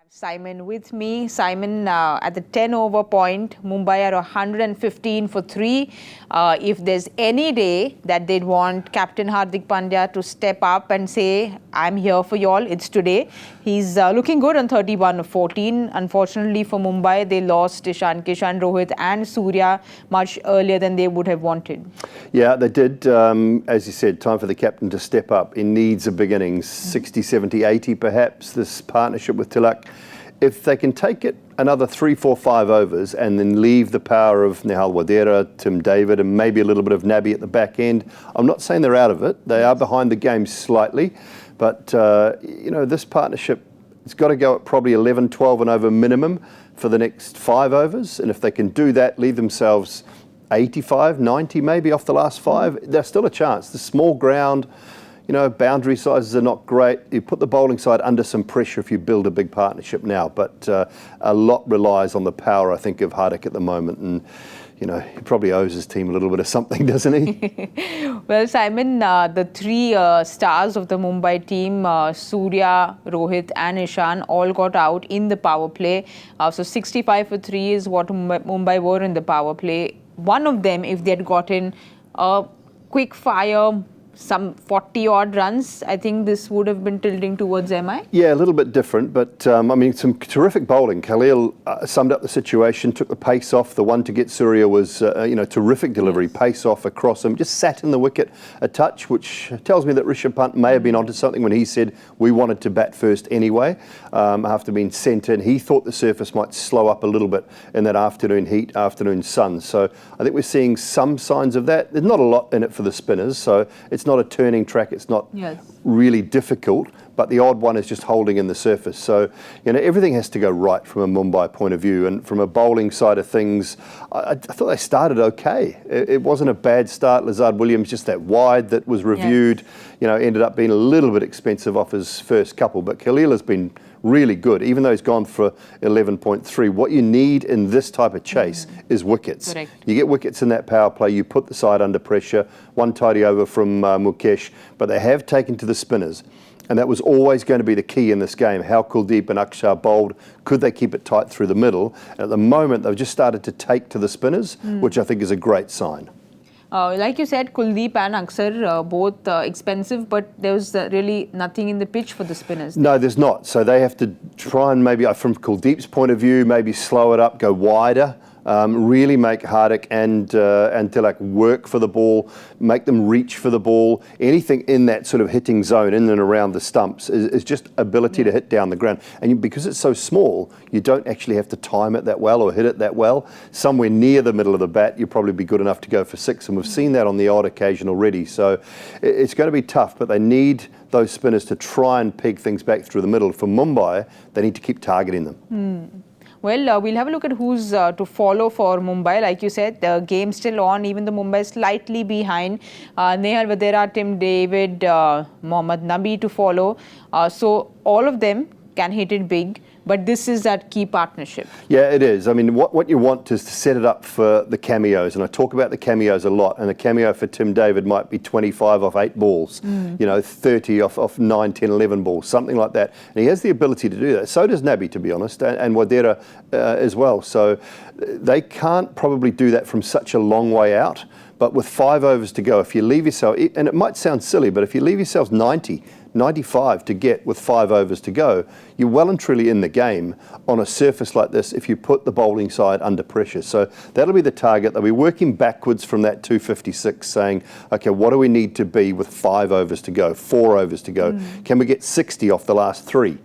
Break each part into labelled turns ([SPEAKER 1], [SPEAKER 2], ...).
[SPEAKER 1] Simon with me. Simon, at the 10 over point, Mumbai are 115 for 3. If there's any day that they'd want Captain Hardik Pandya to step up and say, I'm here for y'all, it's today. He's looking good on 31 of 14. Unfortunately for Mumbai, they lost Ishan Kishan, Rohit and Surya much earlier than they would have wanted.
[SPEAKER 2] Yeah, they did. As you said, time for the captain to step up. He needs a big innings, 60, 70, 80 perhaps, this partnership with Tilak. If they can take it another 3, 4, 5 overs and then leave the power of Nehal Wadera, Tim David and maybe a little bit of Nabi at the back end, I'm not saying they're out of it. They are behind the game slightly. But, you know, this partnership, it's got to go at probably 11, 12 and over minimum for the next 5 overs. And if they can do that, leave themselves 85, 90 maybe off the last 5, there's still a chance. The small ground, you know, boundary sizes are not great. You put the bowling side under some pressure if you build a big partnership now. But a lot relies on the power, I think, of Hardik at the moment. And, you know, he probably owes his team a little bit of something, doesn't he?
[SPEAKER 1] Well, Simon, the 3 stars of the Mumbai team, Surya, Rohit and Ishan, all got out in the power play. So 65 for 3 is what Mumbai were in the power play. One of them, if they had gotten a quick fire, some 40-odd runs, I think this would have been tilting towards MI. Yeah,
[SPEAKER 2] a little bit different, but I mean, some terrific bowling. Khalil summed up the situation, took the pace off. The one to get Surya was, you know, terrific delivery, yes. Pace off across him, just sat in the wicket a touch, which tells me that Rishabh Pant may have been onto something when he said we wanted to bat first anyway, after being sent in. He thought the surface might slow up a little bit in that afternoon heat, afternoon sun. So I think we're seeing some signs of that. There's not a lot in it for the spinners, so it's not a turning track, it's not really difficult, but the odd one is just holding in the surface. So, you know, everything has to go right from a Mumbai point of view. And from a bowling side of things, I thought they started okay. It wasn't a bad start. Lazard Williams, just that wide that was reviewed, you know, ended up being a little bit expensive off his first couple. But Khalil has been really good, even though he's gone for 11.3. What you need in this type of chase is wickets.
[SPEAKER 1] Correct.
[SPEAKER 2] You get wickets in that power play, you put the side under pressure, one tidy over from Mukesh, but they have taken to the spinners. And that was always going to be the key in this game. How Kuldeep and Akshar bowled, could they keep it tight through the middle? And at the moment, they've just started to take to the spinners, which I think is a great sign.
[SPEAKER 1] Like you said, Kuldeep and Akshar, both expensive, but there's really nothing in the pitch for the spinners.
[SPEAKER 2] No, there's not. So they have to try and maybe, from Kuldeep's point of view, maybe slow it up, go wider. Really make Hardik and Tilak work for the ball, make them reach for the ball. Anything in that sort of hitting zone in and around the stumps is just ability to hit down the ground. And because it's so small, you don't actually have to time it that well or hit it that well. Somewhere near the middle of the bat, you'll probably be good enough to go for 6. And we've seen that on the odd occasion already. So it's going to be tough, but they need those spinners to try and peg things back through the middle. For Mumbai, they need to keep targeting them.
[SPEAKER 1] Well, we'll have a look at who's to follow for Mumbai. Like you said, the game's still on, even though Mumbai is slightly behind. Nehal Wadera, Tim David, Mohammad Nabi to follow. So all of them can hit it big, but this is that key partnership. Yeah,
[SPEAKER 2] it is. I mean, what you want is to set it up for the cameos, and I talk about the cameos a lot, and a cameo for Tim David might be 25 off 8 balls, you know, 30 off 9, 10, 11 balls, something like that. And he has the ability to do that. So does Nabi, to be honest, and Wadera as well. So they can't probably do that from such a long way out, but with 5 overs to go, if you leave yourself, and it might sound silly, but if you leave yourselves 90, 95 to get with 5 overs to go, you're well and truly in the game on a surface like this if you put the bowling side under pressure. So that'll be the target. They'll be working backwards from that 256 saying, okay, what do we need to be with 5 overs to go, 4 overs to go? Can we get 60 off the last 3?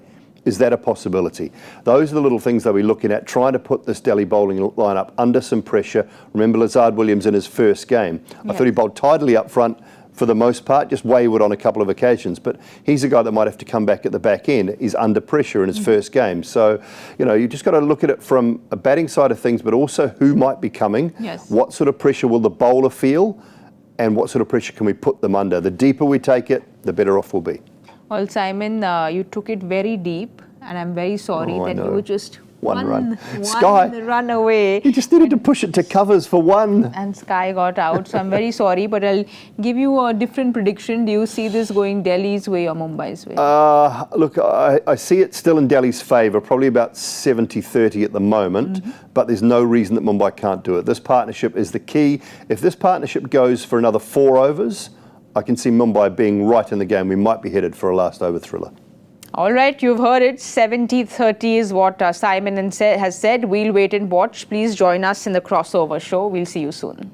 [SPEAKER 2] Is that a possibility? Those are the little things they'll be looking at, trying to put this Delhi bowling lineup under some pressure. Remember Lazard Williams in his first game. I thought he bowled tidily up front, for the most part, just wayward on a couple of occasions. But he's a guy that might have to come back at the back end. He's under pressure in his first game. So, you know, you just got to look at it from a batting side of things, but also who might be coming. What sort of pressure will the bowler feel? And what sort of pressure can we put them under? The deeper we take it, the better off we'll be.
[SPEAKER 1] Well, Simon, you took it very deep, and I'm very sorry that you were just
[SPEAKER 2] One run.
[SPEAKER 1] One run away.
[SPEAKER 2] He just needed to push it to covers for one.
[SPEAKER 1] And Sky got out. So I'm very sorry, but I'll give you a different prediction. Do you see this going Delhi's way or Mumbai's way?
[SPEAKER 2] Look, I see it still in Delhi's favour, probably about 70-30 at the moment, but there's no reason that Mumbai can't do it. This partnership is the key. If this partnership goes for another 4 overs, I can see Mumbai being right in the game. We might be headed for a last over thriller.
[SPEAKER 1] All right, you've heard it. 70-30 is what Simon has said. We'll wait and watch. Please join us in the crossover show. We'll see you soon.